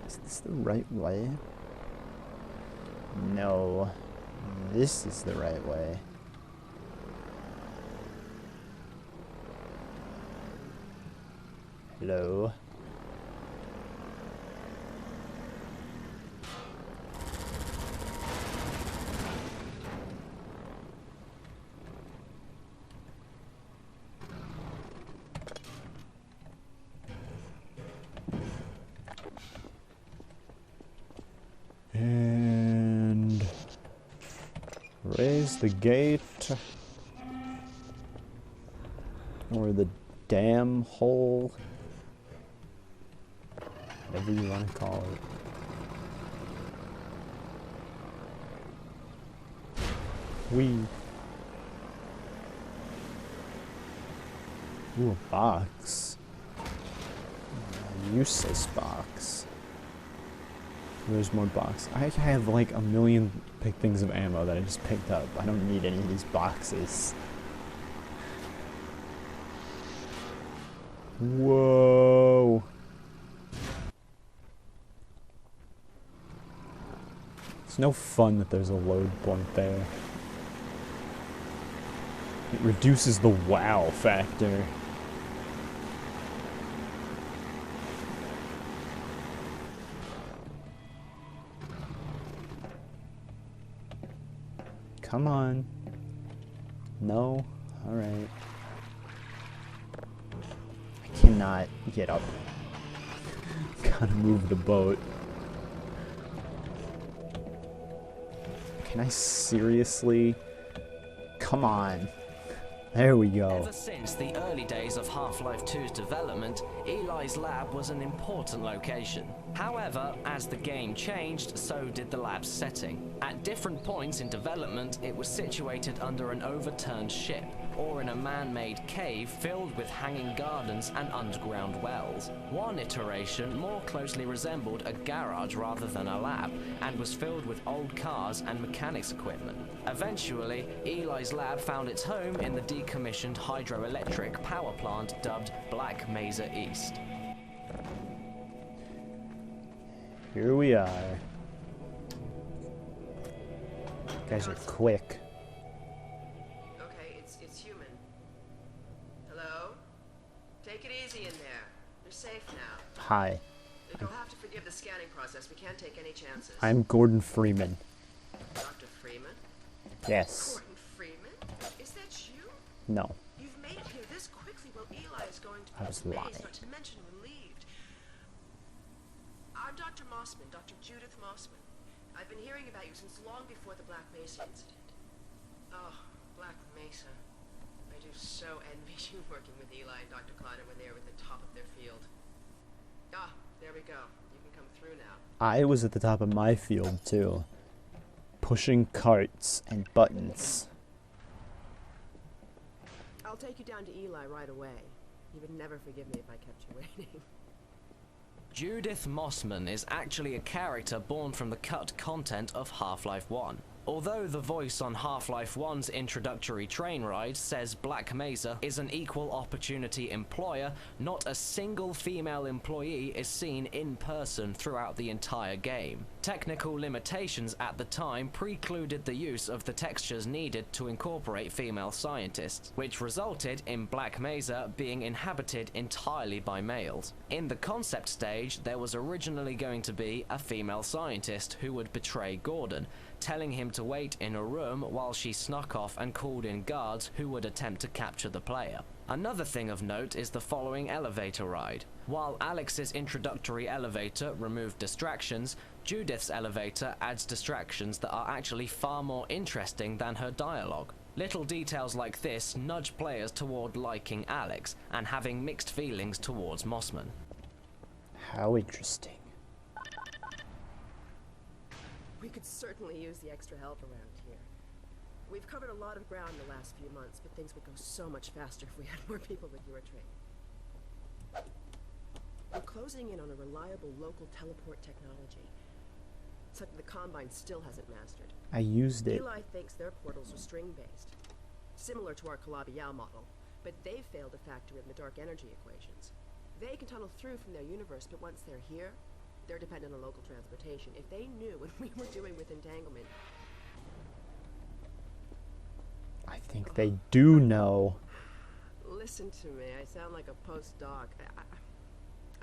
Is this the right way? No. This is the right way. Hello? And raise the gate, or the dam hole, whatever you want to call it. Ooh, a box. A useless box. There's more box. I have like a million things of ammo that I just picked up. I don't need any of these boxes. Whoa. It's no fun that there's a load point there. It reduces the wow factor. Come on. No? Alright. I cannot get up. Gotta move the boat. Can I seriously? Come on. There we go. Ever since the early days of Half-Life 2's development, Eli's lab was an important location. However, as the game changed, so did the lab's setting. At different points in development, it was situated under an overturned ship, or in a man-made cave filled with hanging gardens and underground wells. One iteration more closely resembled a garage rather than a lab, and was filled with old cars and mechanics equipment. Eventually, Eli's lab found its home in the decommissioned hydroelectric power plant dubbed Black Mesa East. Here we are. You guys are quick. Okay, it's human. Hello? Take it easy in there. You're safe now. Hi. You'll have to forgive the scanning process. We can't take any chances. I'm Gordon Freeman. Dr. Freeman? Yes. Gordon Freeman? Is that you? No. You've made it here this quickly. Well, Eli is going to be I was amazed, lying. not to mention relieved. I'm Dr. Mossman, Dr. Judith Mossman. I've been hearing about you since long before the Black Mesa incident. Oh, Black Mesa. I do so envy you working with Eli and Dr. Kleiner when they were at the top of their field. Ah, there we go. You can come through now. I was at the top of my field, too. Pushing carts and buttons. I'll take you down to Eli right away. He would never forgive me if I kept you waiting. Judith Mossman is actually a character born from the cut content of Half-Life 1. Although the voice on Half-Life 1's introductory train ride says Black Mesa is an equal opportunity employer, not a single female employee is seen in person throughout the entire game. Technical limitations at the time precluded the use of the textures needed to incorporate female scientists, which resulted in Black Mesa being inhabited entirely by males. In the concept stage, there was originally going to be a female scientist who would betray Gordon, telling him to wait in a room while she snuck off and called in guards who would attempt to capture the player. Another thing of note is the following elevator ride. While Alex's introductory elevator removed distractions, Judith's elevator adds distractions that are actually far more interesting than her dialogue. Little details like this nudge players toward liking Alex and having mixed feelings towards Mossman. How interesting. We could certainly use the extra help around here. We've covered a lot of ground in the last few months, but things would go so much faster if we had more people with your training. We're closing in on a reliable local teleport technology. Something the Combine still hasn't mastered. I used it. Eli thinks their portals are string-based, similar to our Calabi-Yau model, but they've failed to factor in the dark energy equations. They can tunnel through from their universe, but once they're here, They're dependent on local transportation. If they knew what we were doing with entanglement... I think they do know. Listen to me. I sound like a postdoc.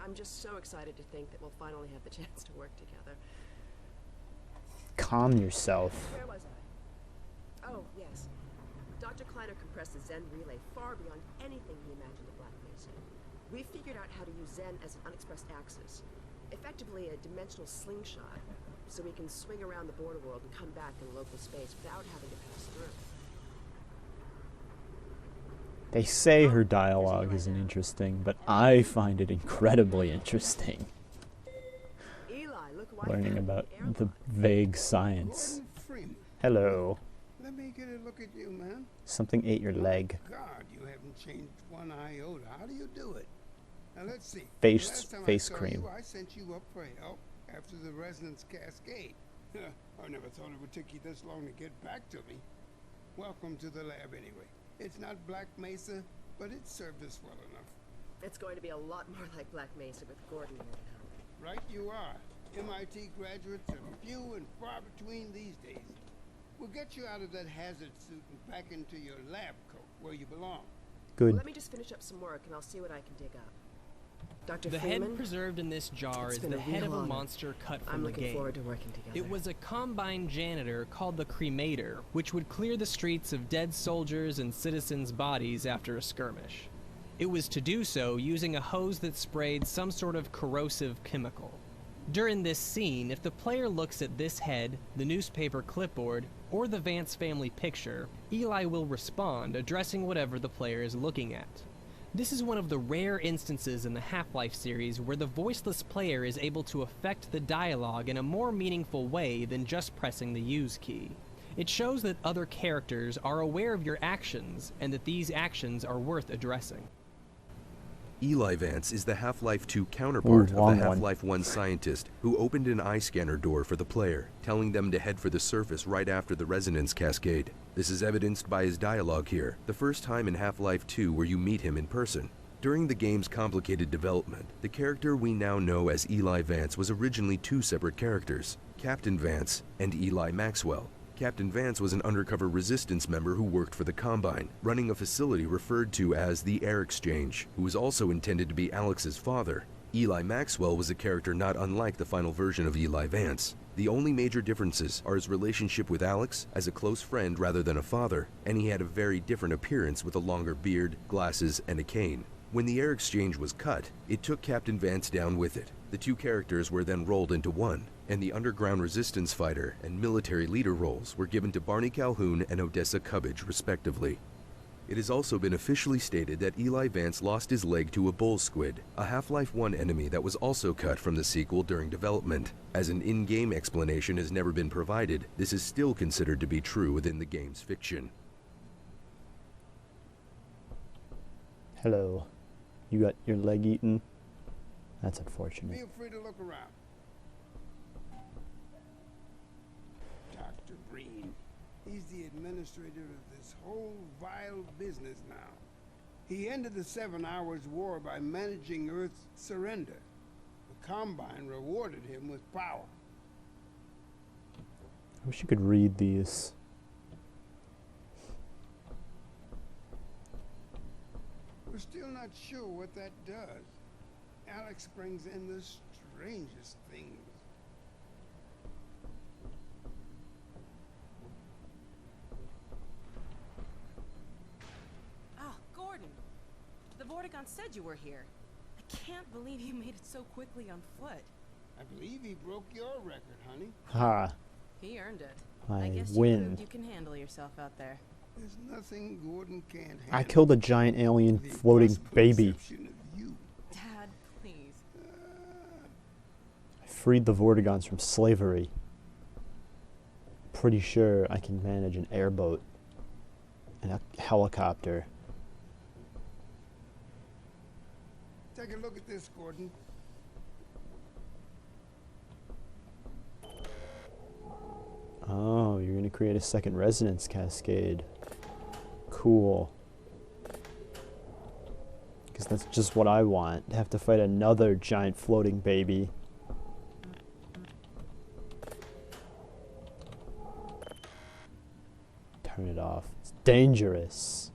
I'm just so excited to think that we'll finally have the chance to work together. Calm yourself. Where was I? Oh, yes. Dr. Kleiner compressed the Zen relay far beyond anything he imagined at Black Mesa. We figured out how to use Zen as an unexpressed axis, effectively a dimensional slingshot, so we can swing around the border world and come back in local space without having to pass through. They say her dialogue isn't interesting, but I find it incredibly interesting. Eli, look who I Learning found about in the the vague science. Gordon Freeman. Hello. Let me get a look at you, man. Something ate your leg. God, you haven't changed one iota. How do you do it? Now let's see. Face Last time face I saw cream. You, I sent you up for help after the resonance cascade. I never thought it would take you this long to get back to me. Welcome to the lab anyway. It's not Black Mesa, but it served us well enough. It's going to be a lot more like Black Mesa with Gordon here to help. Right you are. MIT graduates are few and far between these days. We'll get you out of that hazard suit and back into your lab coat where you belong. Good. Let me just finish up some work and I'll see what I can dig up. Dr. The Freeman, head preserved in this jar it's is been the a head real of a honor. monster cut from I'm the looking game. forward to working together. It was a Combine janitor called the Cremator, which would clear the streets of dead soldiers and citizens' bodies after a skirmish. It was to do so using a hose that sprayed some sort of corrosive chemical. During this scene, if the player looks at this head, the newspaper clipboard, or the Vance family picture, Eli will respond, addressing whatever the player is looking at. This is one of the rare instances in the Half-Life series where the voiceless player is able to affect the dialogue in a more meaningful way than just pressing the use key. It shows that other characters are aware of your actions and that these actions are worth addressing. Eli Vance is the Half-Life 2 counterpart of long the one. Half-Life 1 scientist who opened an eye scanner door for the player, telling them to head for the surface right after the resonance cascade. This is evidenced by his dialogue here, the first time in Half-Life 2 where you meet him in person. During the game's complicated development, the character we now know as Eli Vance was originally two separate characters, Captain Vance and Eli Maxwell. Captain Vance was an undercover resistance member who worked for the Combine, running a facility referred to as the Air Exchange, who was also intended to be Alex's father. Eli Maxwell was a character not unlike the final version of Eli Vance. The only major differences are his relationship with Alex as a close friend rather than a father, and he had a very different appearance with a longer beard, glasses, and a cane. When the Air Exchange was cut, it took Captain Vance down with it. The two characters were then rolled into one, and the underground resistance fighter and military leader roles were given to Barney Calhoun and Odessa Cubbage, respectively. It has also been officially stated that Eli Vance lost his leg to a bull squid, a Half-Life 1 enemy that was also cut from the sequel during development. As an in-game explanation has never been provided, this is still considered to be true within the game's fiction. Hello. You got your leg eaten? That's unfortunate. Feel free to look around. Dr. Breen. He's the administrator of this whole vile business now. He ended the 7 Hours War by managing Earth's surrender. The Combine rewarded him with power. I wish you could read these. We're still not sure what that does. Alex brings in the strangest things. Oh, Gordon. The Vortigaunt said you were here. I can't believe you made it so quickly on foot. I believe he broke your record, honey. Ha. He earned it. I guess win. you proved you can handle yourself out there. There's nothing Gordon can't handle. I killed a giant alien The floating possible baby. perception of you. Dad, please. I freed the Vortigons from slavery. Pretty sure I can manage an airboat and a helicopter. Take a look at this, Gordon. Oh, you're gonna create a second resonance cascade. Cool. Because that's just what I want. To have to fight another giant floating baby. Turn it off. It's dangerous.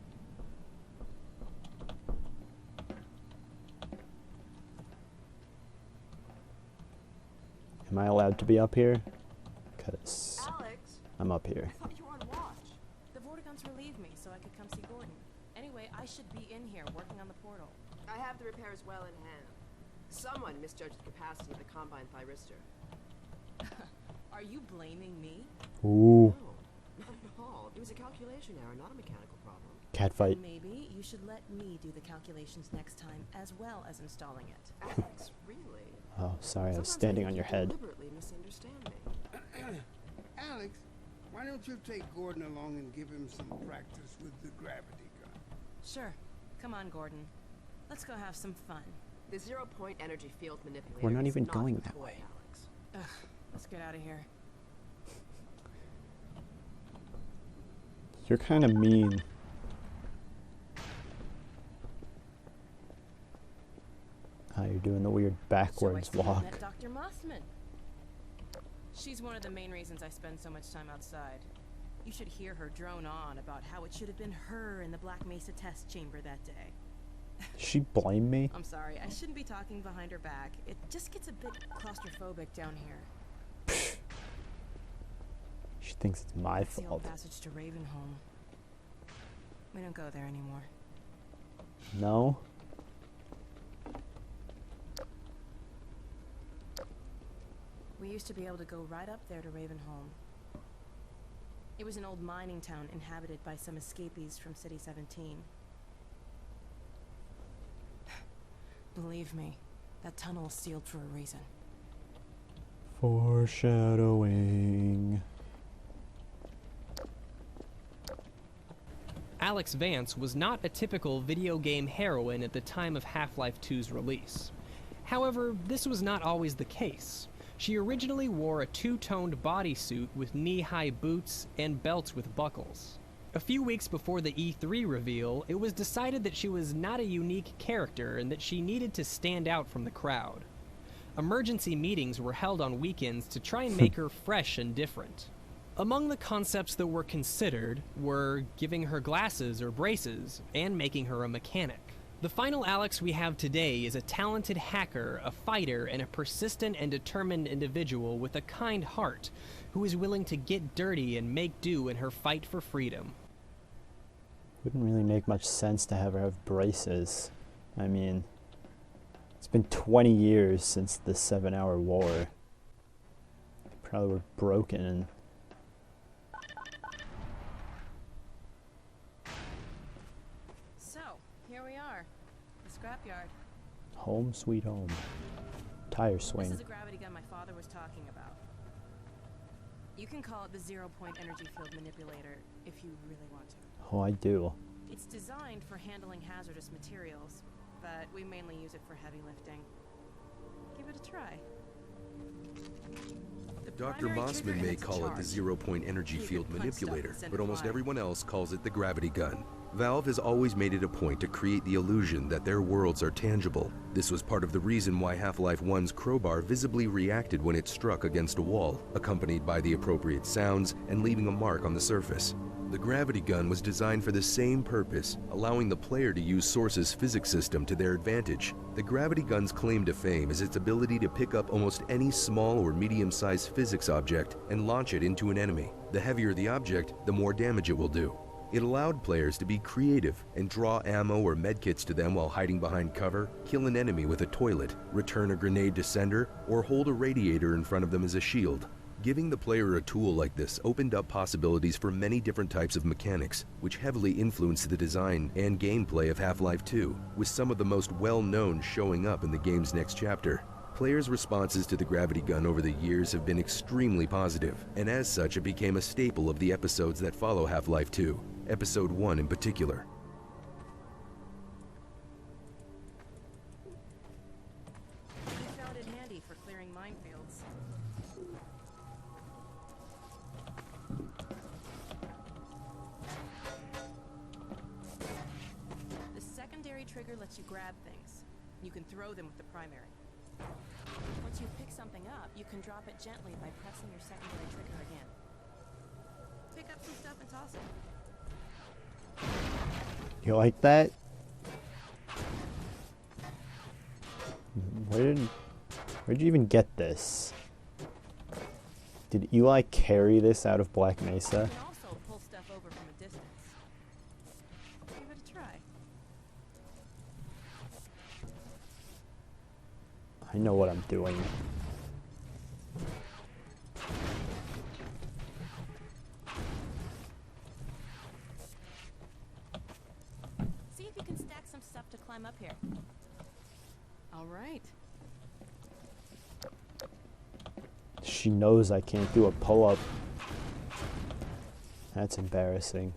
Am I allowed to be up here? Because Alex, I'm up here. I thought you were on watch. The Vortigaunts relieved me so I could come see Gordon. Anyway, I should be in here working on the portal. I have the repairs well in hand. Someone misjudged the capacity of the Combine thyristor. Are you blaming me? Ooh. No, not at all. It was a calculation error, not a mechanical problem. Cat fight. Maybe you should let me do the calculations next time as well as installing it. Alex, really? Oh, sorry, I was Sometimes standing think on your you head. deliberately misunderstand me. Alex, why don't you take Gordon along and give him some practice with the gravity gun? Sure. Come on, Gordon. Let's go have some fun. The zero-point energy field manipulator. We're not is even not going a that toy, way. Alex. Ugh, let's get out of here. You're kind of mean. How you're doing the weird backwards so I walk. met Dr. Mossman. She's one of the main reasons I spend so much time outside. You should hear her drone on about how it should have been her in the Black Mesa test chamber that day. Does she blame me? I'm sorry, I shouldn't be talking behind her back. It just gets a bit claustrophobic down here. She thinks it's my That's the old fault. passage to Ravenholm. We don't go there anymore. No? We used to be able to go right up there to Ravenholm. It was an old mining town inhabited by some escapees from City 17. Believe me, that tunnel is sealed for a reason. Foreshadowing. Alex Vance was not a typical video game heroine at the time of Half-Life 2's release. However, this was not always the case. She originally wore a two-toned bodysuit with knee-high boots and belts with buckles. A few weeks before the E3 reveal, it was decided that she was not a unique character and that she needed to stand out from the crowd. Emergency meetings were held on weekends to try and make her fresh and different. Among the concepts that were considered were giving her glasses or braces and making her a mechanic. The final Alex we have today is a talented hacker, a fighter, and a persistent and determined individual with a kind heart who is willing to get dirty and make do in her fight for freedom. Wouldn't really make much sense to have her have braces. I mean, it's been 20 years since the 7-hour war. They probably were broken and So, here we are. The scrapyard. home sweet home. Tire This swing. is a gravity gun my father was talking about. You can call it the zero-point energy field manipulator if you really want to. Oh, I do. It's designed for handling hazardous materials, but we mainly use it for heavy lifting. Give it a try. The Dr. primary Mossman trigger may hits a call it the charge. zero-point energy You field can punch stuff manipulator, instead but of almost fly. everyone else calls it the gravity gun. Valve has always made it a point to create the illusion that their worlds are tangible. This was part of the reason why Half-Life 1's crowbar visibly reacted when it struck against a wall, accompanied by the appropriate sounds and leaving a mark on the surface. The gravity gun was designed for the same purpose, allowing the player to use Source's physics system to their advantage. The gravity gun's claim to fame is its ability to pick up almost any small or medium-sized physics object and launch it into an enemy. The heavier the object, the more damage it will do. It allowed players to be creative and draw ammo or medkits to them while hiding behind cover, kill an enemy with a toilet, return a grenade to sender, or hold a radiator in front of them as a shield. Giving the player a tool like this opened up possibilities for many different types of mechanics, which heavily influenced the design and gameplay of Half-Life 2, with some of the most well-known showing up in the game's next chapter. Players' responses to the gravity gun over the years have been extremely positive, and as such it became a staple of the episodes that follow Half-Life 2, Episode 1 in particular. We found it handy for clearing minefields. The secondary trigger lets you grab things. You can throw them with the primary. Once you pick something up, you can drop it gently by pressing your secondary trigger again. Pick up some stuff and toss it. You like that? Where'd you even get this? Did Eli carry this out of Black Mesa? You can also pull stuff over from a distance. Give it a try. I know what I'm doing. See if you can stack some stuff to climb up here. All right. She knows I can't do a pull-up. That's embarrassing.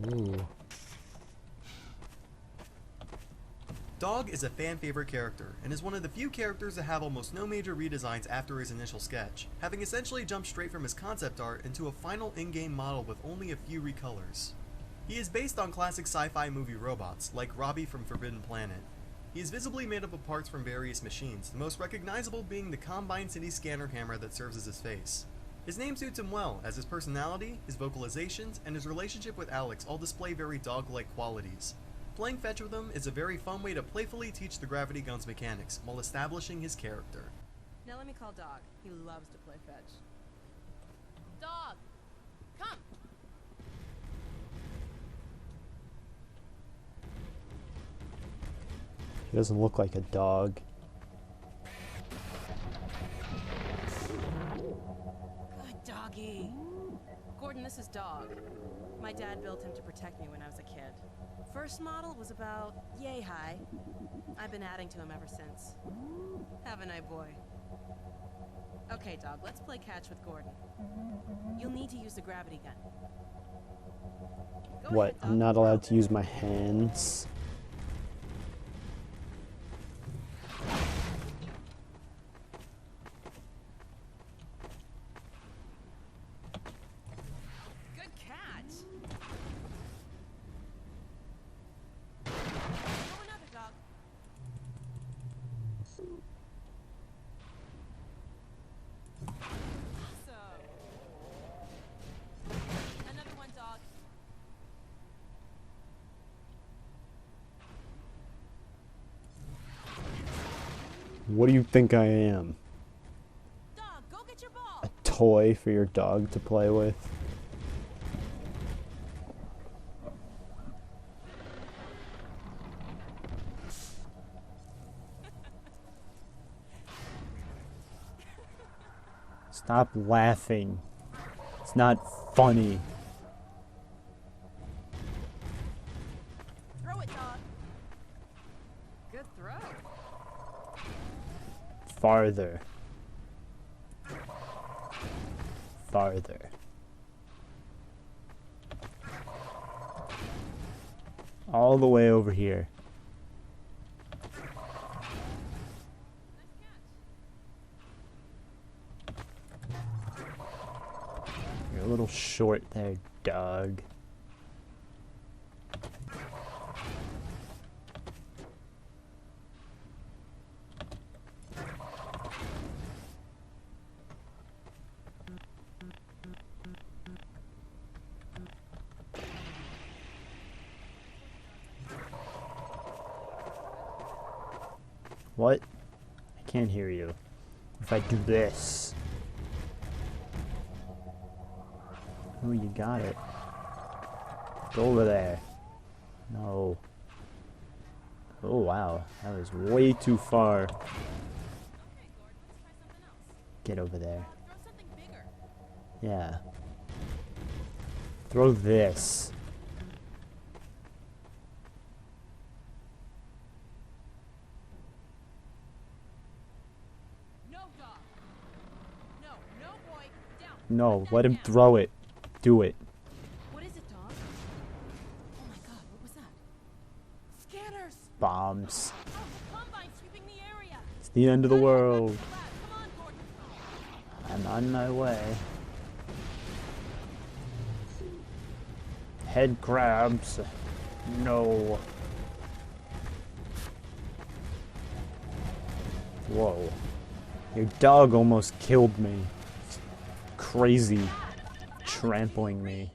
Ooh. Dog is a fan favorite character, and is one of the few characters to have almost no major redesigns after his initial sketch, having essentially jumped straight from his concept art into a final in-game model with only a few recolors. He is based on classic sci-fi movie robots, like Robbie from Forbidden Planet. He is visibly made up of parts from various machines, the most recognizable being the Combine City scanner camera that serves as his face. His name suits him well, as his personality, his vocalizations, and his relationship with Alex all display very dog-like qualities. Playing fetch with him is a very fun way to playfully teach the gravity gun's mechanics, while establishing his character. Now let me call Dog. He loves to play fetch. Dog! Come! He doesn't look like a dog. Good doggy. Gordon, this is Dog. My dad built him to protect me when I was a kid. First model was about yay high. I've been adding to him ever since. Haven't I, boy? Okay, Dog, let's play catch with Gordon. You'll need to use the gravity gun. Go What? ahead, Dog. I'm not allowed to use my hands? Good catch. Go another, Dog. Awesome. Another one, Dog. What do you think I am? Dog, go get your ball. A toy for your dog to play with? Stop laughing. It's not funny. Throw it, Dog. Good throw. Farther. Farther. All the way over here. You're a little short there, dog. What? I can't hear you. If I do this. Oh, you got it. Go over there. No. Oh, wow. That was way too far. Okay, Gordon, let's try something else. Get over there. Throw something bigger. Yeah. Throw this. No, Dog. No, no, boy. Down. No, Put that let him down. throw it. Do it. What is it, Dog? Oh my God, what was that? Scanners! Bombs. Oh, the Combine sweeping the area! It's the end of the Got it, world. back to the lab. Come on, Gordon. I'm on my way. Head crabs. No. Whoa. Your dog almost killed me. Crazy. Trampling me.